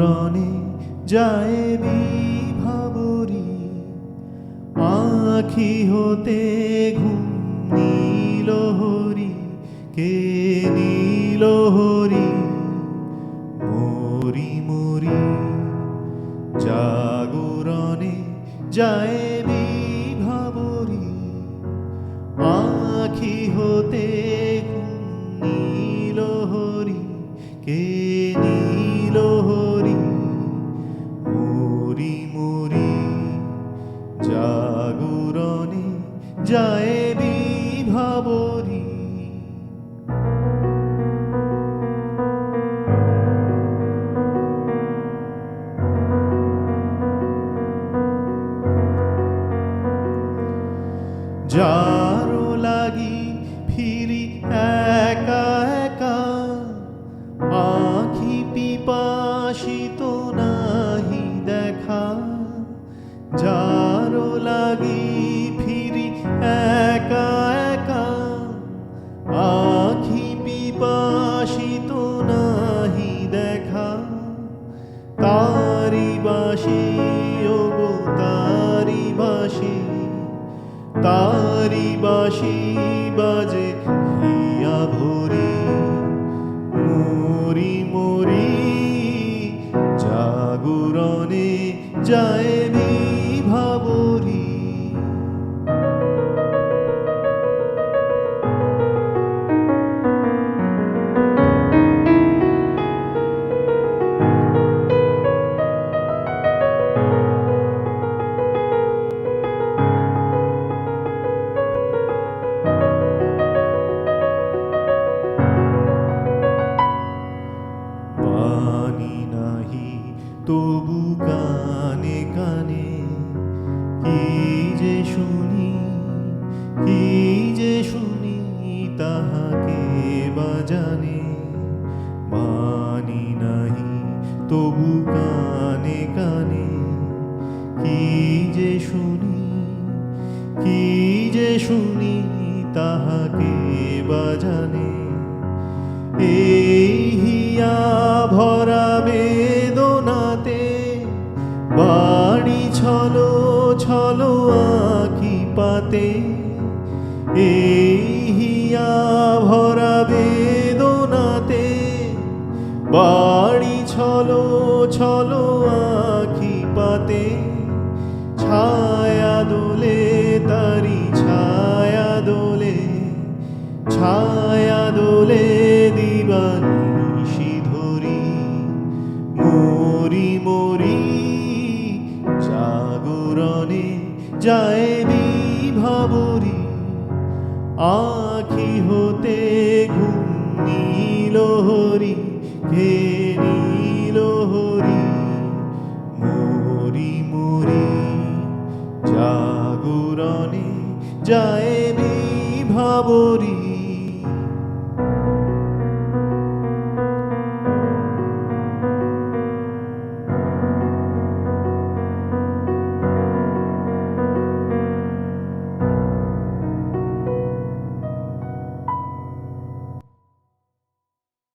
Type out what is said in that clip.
জাগরণে যায় বিভাবরী, আখি হতে ঘুম নীল হরি, কে নীল হরি মরি মরি। জাগরণে যায় বিভাবরী, আখি হতে ঘুম নীল হরি, কে নীল হরি মরি মরি। জাগরণে যায় বিভাবরী। যারো লাগি ফিরি একা একা, আখি পিপাসিত নাহি দেখা। যারো লাগি ফিরি একা একা, আখি পিপাসিত নাহি দেখা। তারি বাসি ওগো তারি বাসি, তারি বাসি বাজে হিয়া ভরি মরি মরি। জাগরণে যায় বিভাবরী। বাণী নাহি তবু কানে কানে, কি যে শুনি কি যে শুনি তাহাকে বাজানে। বাণী নাহি তবু কানে কানে, কি যে শুনি কি যে শুনি তাহাকে বাজানে। এই হিয়া ভরা বেদনাতে বাড়ি ছলো ছলো আঁখি পাতে। এই হিয়া ভরা বেদনাতে বাড়ি ছলো ছলো আঁখি পাতে। ছায়া দোলে তারি ছায়া দোলে, ছায়া দোলে দিবানিশি ধরি মরি মরি। জাগরণে যায় বিভাবরী, আখি হতে ঘুম নীল হরি, কে নীল হরি মরি মরি। জাগরণে যায়